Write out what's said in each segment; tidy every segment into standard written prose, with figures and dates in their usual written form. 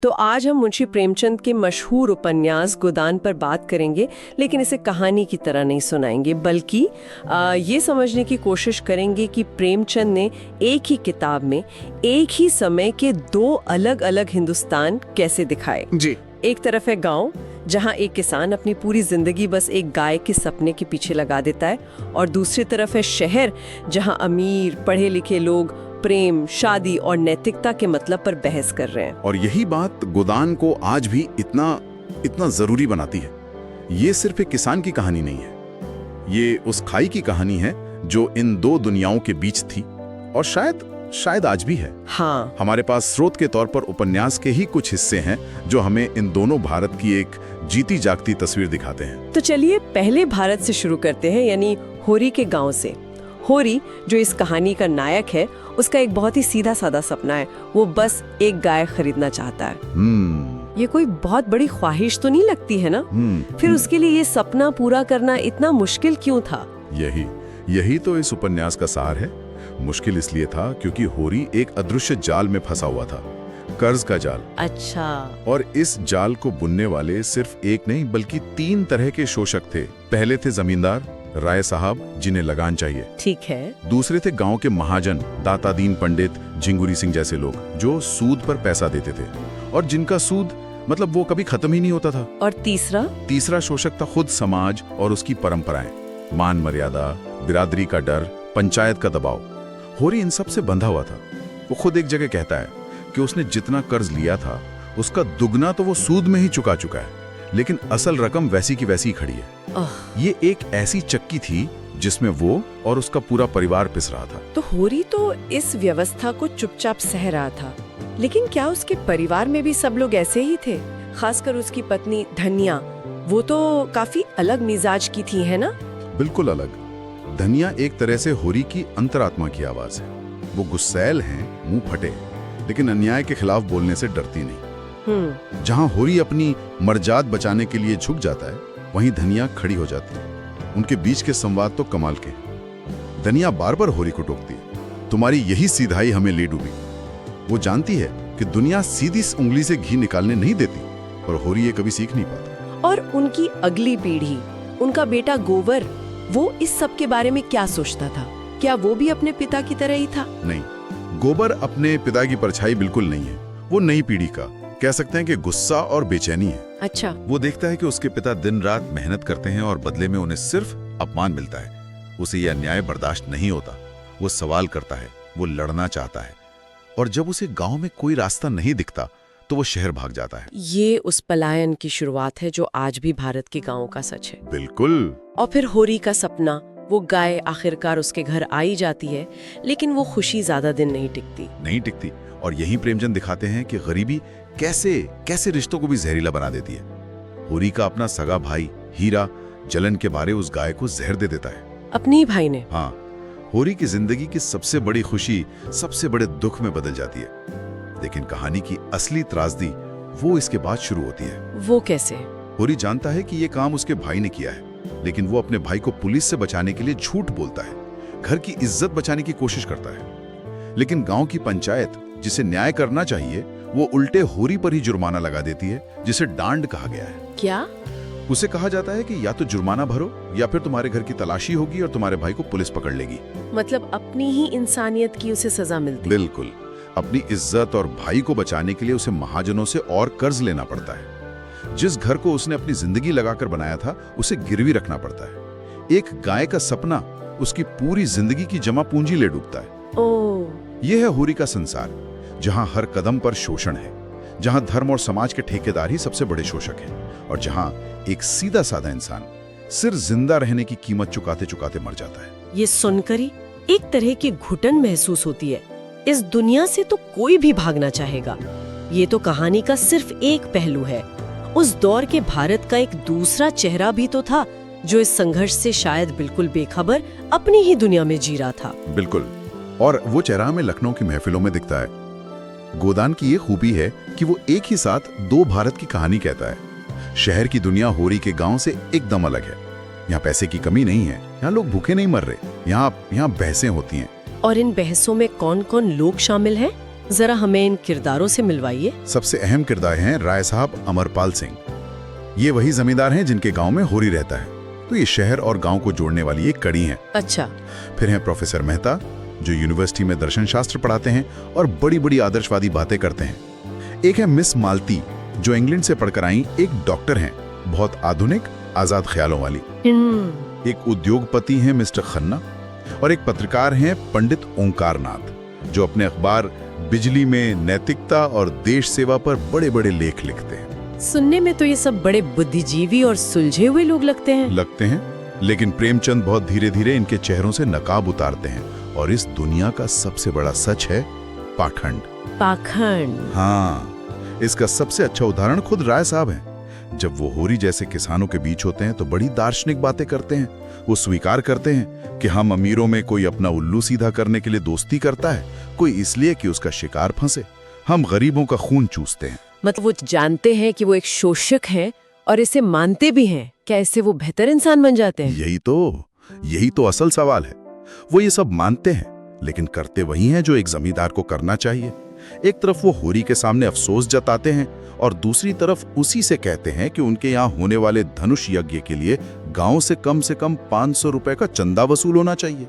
तो आज हम मुंशी प्रेमचंद के मशहूर उपन्यास गोदान पर बात करेंगे, लेकिन इसे कहानी की तरह नहीं सुनाएंगे, बल्कि ये समझने की कोशिश करेंगे कि प्रेमचंद ने एक ही किताब में एक ही समय के दो अलग अलग हिंदुस्तान कैसे दिखाए। जी। एक तरफ है गांव, जहां एक किसान अपनी पूरी जिंदगी बस एक गाय के सपने के पीछे लगा देता है, और दूसरी तरफ है शहर, जहां अमीर पढ़े लिखे लोग प्रेम, शादी और नैतिकता के मतलब पर बहस कर रहे हैं। और यही बात गोदान को आज भी इतना जरूरी बनाती है। ये सिर्फ एक किसान की कहानी नहीं है, ये उस खाई की कहानी है जो इन दो दुनियाओं के बीच थी, और शायद आज भी है। हाँ। हमारे पास स्रोत के तौर पर उपन्यास के ही कुछ हिस्से हैं जो हमें इन दोनों भारत की एक जीती जागती तस्वीर दिखाते हैं। तो चलिए पहले भारत से शुरू करते हैं, यानी होरी के गांव से। होरी, जो इस कहानी का नायक है, उसका एक बहुत ही सीधा साधा सपना है। वो बस एक गाय खरीदना चाहता है। ये कोई बहुत बड़ी ख्वाहिश तो नहीं लगती है ना? फिर उसके लिए ये सपना पूरा करना इतना मुश्किल क्यों था? यही तो इस उपन्यास का सार है। मुश्किल इसलिए था क्योंकि होरी एक अदृश्य जाल में फंसा हुआ था, कर्ज का जाल। अच्छा। और इस जाल को बुनने वाले सिर्फ एक नहीं बल्कि 3 तरह के शोषक थे। पहले थे जमींदार, राय साहब, जिन्हें लगान चाहिए। ठीक है। दूसरे थे गांव के महाजन, दाता दीन पंडित, झिंगुरी सिंह जैसे लोग, जो सूद पर पैसा देते थे, और जिनका सूद मतलब वो कभी खत्म ही नहीं होता था। और तीसरा शोषक था खुद समाज और उसकी परंपराएं, मान मर्यादा, बिरादरी का डर, पंचायत का दबाव। होरी इन सब से बंधा हुआ था। वो खुद एक जगह कहता है कि उसने जितना कर्ज लिया था उसका दुगना तो वो सूद में ही चुका चुका है, लेकिन असल रकम वैसी की वैसी खड़ी है। ये एक ऐसी चक्की थी जिसमें वो और उसका पूरा परिवार पिस रहा था। तो होरी तो इस व्यवस्था को चुपचाप सह रहा था, लेकिन क्या उसके परिवार में भी सब लोग ऐसे ही थे? खासकर उसकी पत्नी धनिया, वो तो काफी अलग मिजाज की थी, है ना? बिल्कुल अलग। धनिया एक तरह से होरी की अंतरात्मा की आवाज है। वो गुस्सैल हैं, मुंह फटे, लेकिन अन्याय के खिलाफ बोलने से डरती नहीं। जहां होरी अपनी मर्जाद बचाने के लिए झुक जाता है, वहीं धनिया खड़ी हो जाती है। उनके बीच के संवाद तो कमाल के। धनिया बार बार होरी को टोकती है, तुम्हारी यही सीधाई हमें ले डूबी। वो जानती है कि दुनिया सीधी उंगली से घी निकालने नहीं देती, और होरी ये कभी सीख नहीं पाता। और उनकी अगली पीढ़ी, उनका बेटा गोबर, वो इस सब के बारे में क्या सोचता था? क्या वो भी अपने पिता की तरह ही था? नहीं, गोबर अपने पिता की परछाई बिल्कुल नहीं है। वो नई पीढ़ी का, कह सकते हैं कि गुस्सा और बेचैनी है। अच्छा। वो देखता है कि उसके पिता दिन रात मेहनत करते हैं और बदले में उन्हें सिर्फ अपमान मिलता है। उसे यह अन्याय बर्दाश्त नहीं होता। वो सवाल करता है, वो लड़ना चाहता है, और जब उसे गांव में कोई रास्ता नहीं दिखता तो वो शहर भाग जाता है। ये उस पलायन की शुरुआत है जो आज भी भारत के गांवों का सच है। बिल्कुल। और फिर होरी का सपना, वो गाय आखिरकार उसके घर आई जाती है, लेकिन वो खुशी ज्यादा दिन नहीं टिकती। और यही प्रेमचंद दिखाते हैं कि गरीबी कैसे रिश्तों को भी जहरीला बना देती है। होरी का अपना सगा भाई हीरा जलन के बारे उस गाय को जहर दे देता है। अपने ही भाई ने? हाँ। होरी की जिंदगी की सबसे बड़ी खुशी सबसे बड़े दुख में बदल जाती है। लेकिन कहानी की असली त्रासदी वो इसके बाद शुरू होती है। वो कैसे? होरी जानता है कि ये काम उसके भाई ने किया है, लेकिन वो अपने भाई को पुलिस से बचाने के लिए झूठ बोलता है, घर की इज्जत बचाने की कोशिश करता है। लेकिन गांव की पंचायत, जिसे न्याय करना चाहिए, वो उल्टे होरी पर ही जुर्माना लगा देती है, जिसे डांड कहा गया है। क्या? उसे कहा जाता है कि या तो जुर्माना भरो या फिर तुम्हारे घर की तलाशी होगी और तुम्हारे भाई को पुलिस पकड़ लेगी। मतलब अपनी ही इंसानियत की उसे सजा मिलती? बिल्कुल। अपनी इज्जत और भाई को बचाने के लिए उसे महाजनों से और कर्ज लेना पड़ता है। जिस घर को उसने अपनी जिंदगी लगाकर बनाया था, उसे गिरवी रखना पड़ता है। एक गाय का सपना उसकी पूरी जिंदगी की जमा पूंजी ले डूबता है। यह है होरी का संसार, जहां हर कदम पर शोषण है, जहां धर्म और समाज के ठेकेदार ही सबसे बड़े शोषक हैं, और जहां एक सीधा साधा इंसान सिर्फ जिंदा रहने की कीमत चुकाते चुकाते मर जाता है। ये सुनकर ही एक तरह की घुटन महसूस होती है। इस दुनिया से तो कोई भी भागना चाहेगा। ये तो कहानी का सिर्फ एक पहलू है। उस दौर के भारत का एक दूसरा चेहरा भी तो था, जो इस संघर्ष से शायद बिल्कुल बेखबर अपनी ही दुनिया में जी रहा था। बिल्कुल। और वो चेहरा हमें लखनऊ की महफिलों में दिखता है। गोदान की ये खूबी है कि वो एक ही साथ दो भारत की कहानी कहता है। शहर की दुनिया होरी के गांव से एकदम अलग है। यहाँ पैसे की कमी नहीं है, यहाँ लोग भूखे नहीं मर रहे, यहाँ बहसें होती हैं। और इन बहसों में कौन कौन लोग शामिल हैं? जरा हमें इन किरदारों से मिलवाइए। सबसे अहम किरदार हैं राय साहब अमरपाल सिंह। ये वही जमींदार हैं जिनके गांव में होरी रहता है, तो ये शहर और गांव को जोड़ने वाली एक कड़ी है। अच्छा। फिर हैं प्रोफेसर मेहता, जो यूनिवर्सिटी में दर्शन शास्त्र पढ़ाते हैं और बड़ी बड़ी आदर्शवादी बातें करते हैं। एक है मिस मालती, जो इंग्लैंड से पढ़कर आई एक डॉक्टर हैं, बहुत आधुनिक आजाद ख्यालों वाली। एक उद्योगपति हैं मिस्टर खन्ना, और एक पत्रकार हैं पंडित ओंकारनाथ, जो अपने अखबार बिजली में नैतिकता और देश सेवा पर बड़े बड़े लेख लिखते हैं। सुनने में तो ये सब बड़े बुद्धिजीवी और सुलझे हुए लोग लगते हैं। लेकिन प्रेमचंद बहुत धीरे धीरे इनके चेहरों से नकाब उतारते हैं, और इस दुनिया का सबसे बड़ा सच है पाखंड। पाखंड? हाँ, इसका सबसे अच्छा उदाहरण खुद राय साहब हैं। जब वो होरी जैसे किसानों के बीच होते हैं तो बड़ी दार्शनिक बातें करते हैं। वो स्वीकार करते हैं कि हम अमीरों में कोई अपना उल्लू सीधा करने के लिए दोस्ती करता है, कोई इसलिए कि उसका शिकार फंसे। हम गरीबों का खून चूसते हैं। मतलब वो जानते हैं कि वो एक शोषक हैं और इसे मानते भी हैं। क्या इससे वो बेहतर इंसान बन जाते हैं? यही तो असल सवाल है। वो ये सब मानते हैं, लेकिन करते वही हैं जो एक जमींदार को करना चाहिए। एक तरफ वो होरी के सामने अफसोस जताते हैं, और दूसरी तरफ उसी से कहते हैं कि उनके यहाँ होने वाले धनुष यज्ञ के लिए गांव से कम 500 रुपए का चंदा वसूल होना चाहिए।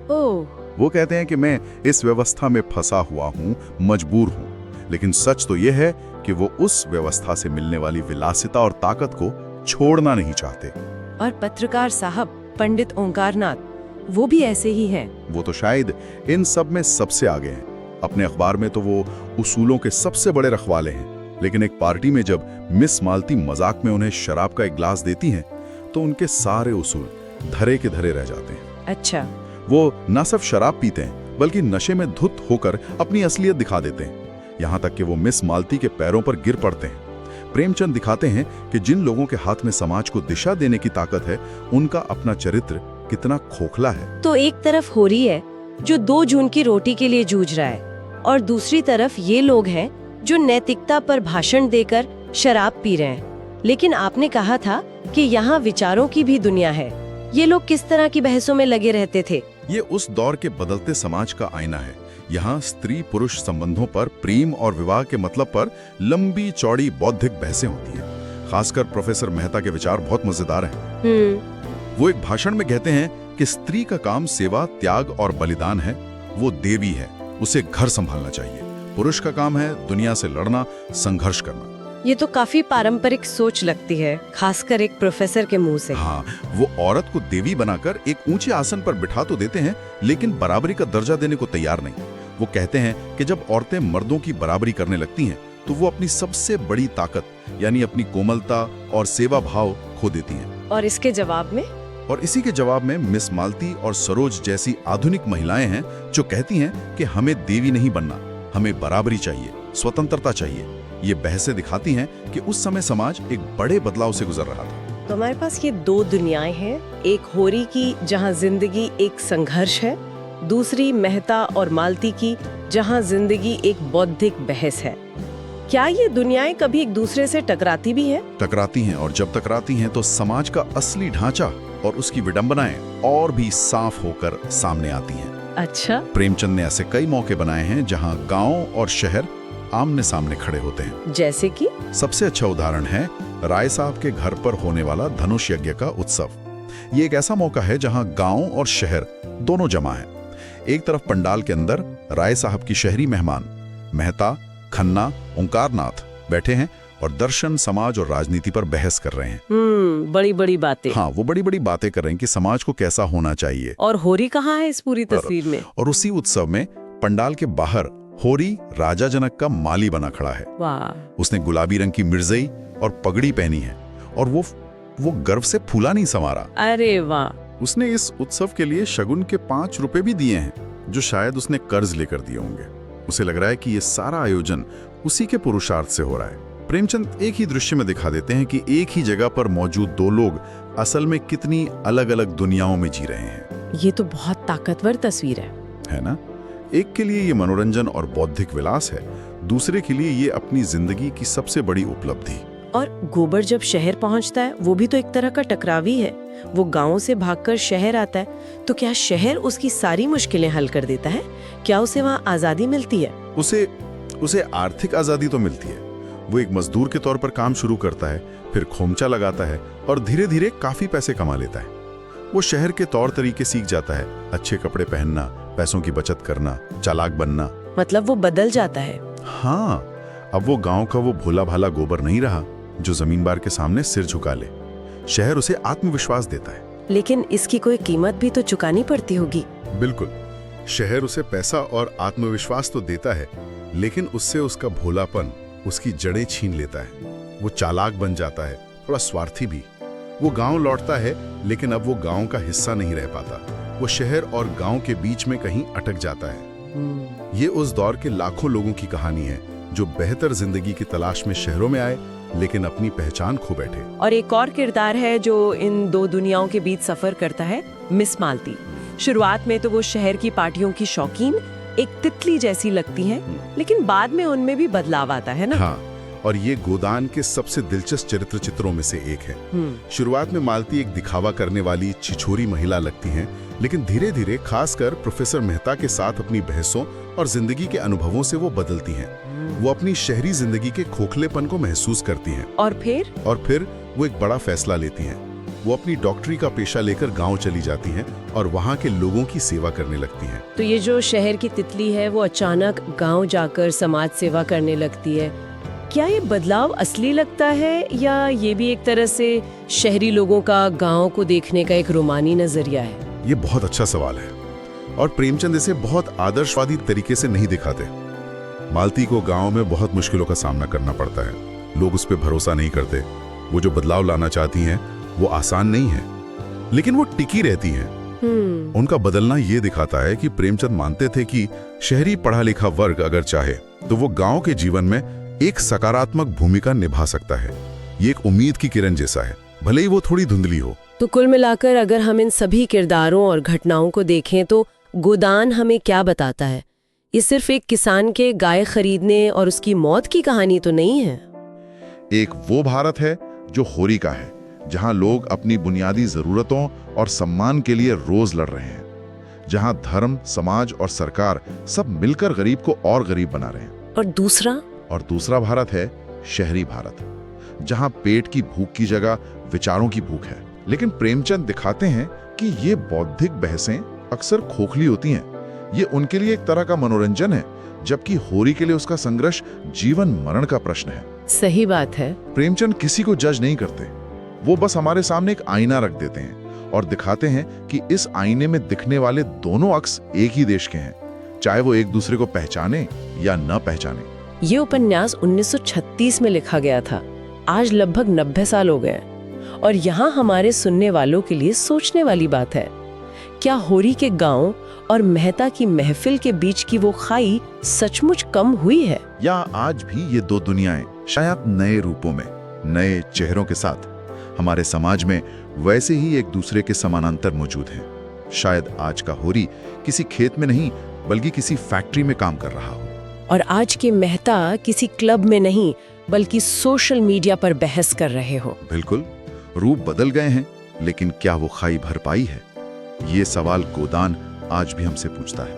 वो कहते हैं कि मैं इस व्यवस्था में फंसा हुआ हूँ, मजबूर हूँ, लेकिन सच तो यह है कि वो उस व्यवस्था से मिलने वाली विलासिता और ताकत को छोड़ना नहीं चाहते। और पत्रकार साहब पंडित ओंकारनाथ, वो भी ऐसे ही हैं। वो तो शायद इन सब में सबसे आगे हैं। अपने अखबार में तो वो उसूलों के सबसे बड़े रखवाले हैं, लेकिन एक पार्टी में जब मिस मालती मजाक में उन्हें शराब का एक ग्लास देती हैं, तो उनके सारे उसूल धरे के धरे रह जाते हैं। अच्छा। वो न सिर्फ शराब पीते हैं, बल्कि नशे में धुत होकर अपनी असलियत दिखा देते हैं, यहाँ तक कि वो मिस मालती के पैरों पर गिर पड़ते हैं। प्रेमचंद दिखाते हैं कि जिन लोगों के हाथ में समाज को दिशा देने की ताकत है, उनका अपना चरित्र कितना खोखला है। तो एक तरफ होरी है जो 2 जून की रोटी के लिए जूझ रहा है, और दूसरी तरफ ये लोग हैं जो नैतिकता पर भाषण देकर शराब पी रहे हैं। लेकिन आपने कहा था कि यहाँ विचारों की भी दुनिया है। ये लोग किस तरह की बहसों में लगे रहते थे? ये उस दौर के बदलते समाज का आईना है। यहाँ स्त्री पुरुष संबंधों पर, प्रेम और विवाह के मतलब पर लंबी चौड़ी बौद्धिक बहसें होती हैं। खासकर प्रोफेसर मेहता के विचार बहुत मजेदार हैं। वो एक भाषण में कहते हैं कि स्त्री का काम सेवा, त्याग और बलिदान है। वो देवी है, उसे घर संभालना चाहिए। पुरुष का काम है दुनिया से लड़ना, संघर्ष करना। ये तो काफी पारंपरिक सोच लगती है, खासकर एक प्रोफेसर के मुंह से। हाँ, वो औरत को देवी बनाकर एक ऊंचे आसन पर बिठा तो देते हैं, लेकिन बराबरी का दर्जा देने को तैयार नहीं। वो कहते हैं कि जब औरतें मर्दों की बराबरी करने लगती हैं, तो वो अपनी सबसे बड़ी ताकत यानी अपनी कोमलता और सेवा भाव खो देती हैं। और इसके जवाब में? और इसी के जवाब में मिस मालती और सरोज जैसी आधुनिक महिलाएं हैं जो कहती हैं कि हमें देवी नहीं बनना, हमें बराबरी चाहिए, स्वतंत्रता चाहिए। ये बहसें दिखाती हैं कि उस समय समाज एक बड़े बदलाव से गुजर रहा था। तो हमारे पास ये 2 दुनियाएं हैं, एक होरी की जहां जिंदगी एक संघर्ष है, दूसरी मेहता और मालती की जहां जिंदगी एक बौद्धिक बहस है। क्या ये दुनियाएं कभी एक दूसरे से टकराती भी हैं? टकराती हैं, और जब टकराती हैं तो समाज का असली ढांचा और उसकी विडंबनाएं और भी साफ होकर सामने आती हैं। अच्छा। प्रेमचंद ने ऐसे कई मौके बनाए हैं जहां गांव और शहर आमने सामने खड़े होते हैं। जैसे कि? सबसे अच्छा उदाहरण है राय साहब के घर पर होने वाला धनुष यज्ञ का उत्सव। ये एक ऐसा मौका है जहां गांव और शहर दोनों जमा हैं। एक तरफ पंडाल के अंदर राय साहब की शहरी मेहमान मेहता, खन्ना, ओंकारनाथ बैठे हैं और दर्शन, समाज और राजनीति पर बहस कर रहे हैं। बड़ी बड़ी बातें। हाँ, वो बड़ी बड़ी बातें कर रहे हैं कि समाज को कैसा होना चाहिए। और होरी कहाँ है इस पूरी तस्वीर में? और उसी उत्सव में पंडाल के बाहर होरी राजा जनक का माली बना खड़ा है। वाह। उसने गुलाबी रंग की मिर्जई और पगड़ी पहनी है, और वो गर्व से फूला नहीं समारा। अरे वाह। उसने इस उत्सव के लिए शगुन के 5 रुपए भी दिए हैं, जो शायद उसने कर्ज लेकर दिए होंगे। उसे लग रहा है कि ये सारा आयोजन उसी के पुरुषार्थ से हो रहा है। प्रेमचंद एक ही दृश्य में दिखा देते हैं कि एक ही जगह पर मौजूद 2 लोग असल में कितनी अलग अलग दुनियाओं में जी रहे हैं। ये तो बहुत ताकतवर तस्वीर है ना? एक के लिए ये मनोरंजन और बौद्धिक विलास है, दूसरे के लिए ये अपनी जिंदगी की सबसे बड़ी उपलब्धि। और गोबर जब शहर पहुंचता है, वो भी तो एक तरह का टकरावी है। वो गांव से भागकर शहर आता है, तो क्या शहर उसकी सारी मुश्किलें हल कर देता है? क्या उसे वहाँ आजादी मिलती है? उसे आर्थिक आजादी तो मिलती है। वो एक मजदूर के तौर पर काम शुरू करता है, फिर खोमचा लगाता है और धीरे धीरे काफी पैसे कमा लेता है। वो शहर के तौर तरीके सीख जाता है, अच्छे कपड़े पहनना, पैसों की बचत करना, चालाक बनना। मतलब वो बदल जाता है। हाँ, अब वो गांव का वो भोला भाला गोबर नहीं रहा जो जमींदार के सामने सिर झुका ले। शहर उसे आत्मविश्वास देता है। लेकिन इसकी कोई कीमत भी तो चुकानी पड़ती होगी। बिल्कुल, शहर उसे पैसा और आत्मविश्वास तो देता है, लेकिन उससे उसका भोलापन, उसकी जड़ें छीन लेता है। वो चालाक बन जाता है, थोड़ा स्वार्थी भी। वो गांव लौटता है, लेकिन अब वो गांव का हिस्सा नहीं रह पाता। वो शहर और गांव के बीच में कहीं अटक जाता है। ये उस दौर के लाखों लोगों की कहानी है जो बेहतर जिंदगी की तलाश में शहरों में आए, लेकिन अपनी पहचान खो बैठे। और एक और किरदार है जो इन दो दुनियाओं के बीच सफर करता है, मिस मालती। शुरुआत में तो वो शहर की पार्टियों की शौकीन, एक तितली जैसी लगती हैं, लेकिन बाद में उनमें भी बदलाव आता है ना। हाँ, और ये गोदान के सबसे दिलचस्प चरित्र चित्रों में से एक है। शुरुआत में मालती एक दिखावा करने वाली छिछोरी महिला लगती हैं, लेकिन धीरे धीरे खासकर प्रोफेसर मेहता के साथ अपनी बहसों और जिंदगी के अनुभवों से वो बदलती हैं। वो अपनी शहरी जिंदगी के खोखलेपन को महसूस करती हैं। और फिर वो एक बड़ा फैसला लेती हैं। वो अपनी डॉक्टरी का पेशा लेकर गांव चली जाती हैं और वहां के लोगों की सेवा करने लगती हैं। तो ये जो शहर की तितली है वो अचानक गांव जाकर समाज सेवा करने लगती है। क्या ये बदलाव असली लगता है या ये भी एक तरह से शहरी लोगों का गांव को देखने का एक रोमानी नजरिया है? ये बहुत अच्छा सवाल है और प्रेमचंद इसे बहुत आदर्शवादी तरीके से नहीं दिखाते। मालती को गांव में बहुत मुश्किलों का सामना करना पड़ता है। लोग उस पर भरोसा नहीं करते। वो जो बदलाव लाना चाहती हैं वो आसान नहीं है, लेकिन वो टिकी रहती हैं। उनका बदलना ये दिखाता है कि प्रेमचंद मानते थे कि शहरी पढ़ा लिखा वर्ग अगर चाहे तो वो गांव के जीवन में एक सकारात्मक भूमिका निभा सकता है। ये एक उम्मीद की किरण जैसा है, भले ही वो थोड़ी धुंधली हो। तो कुल मिलाकर अगर हम इन सभी किरदारों और घटनाओं को देखें तो गोदान हमें क्या बताता है? ये सिर्फ एक किसान के गाय खरीदने और उसकी मौत की कहानी तो नहीं है। एक वो भारत है जो होरी का है, जहां लोग अपनी बुनियादी जरूरतों और सम्मान के लिए रोज लड़ रहे हैं, जहां धर्म, समाज और सरकार सब मिलकर गरीब को और गरीब बना रहे हैं। और दूसरा भारत है शहरी भारत, जहां पेट की भूख की जगह विचारों की भूख है। लेकिन प्रेमचंद दिखाते हैं कि ये बौद्धिक बहसें अक्सर खोखली होती हैं। ये उनके लिए एक तरह का मनोरंजन है, जबकि होरी के लिए उसका संघर्ष जीवन मरण का प्रश्न है। सही बात है। प्रेमचंद किसी को जज नहीं करते, वो बस हमारे सामने एक आईना रख देते हैं और दिखाते हैं कि इस आईने में दिखने वाले दोनों अक्स एक ही देश के हैं, चाहे वो एक दूसरे को पहचाने या न पहचाने। ये उपन्यास 1936 में लिखा गया था। आज लगभग 90 साल हो गए और यहाँ हमारे सुनने वालों के लिए सोचने वाली बात है, क्या होरी के गांव और मेहता की महफिल के बीच की वो खाई सचमुच कम हुई है, या आज भी ये दो दुनियाएं शायद नए रूपों में, नए चेहरों के साथ हमारे समाज में वैसे ही एक दूसरे के समानांतर मौजूद हैं। शायद आज का होरी किसी खेत में नहीं बल्कि किसी फैक्ट्री में काम कर रहा हो, और आज के मेहता किसी क्लब में नहीं बल्कि सोशल मीडिया पर बहस कर रहे हो। बिल्कुल, रूप बदल गए हैं, लेकिन क्या वो खाई भर पाई है? ये सवाल गोदान आज भी हमसे पूछता है।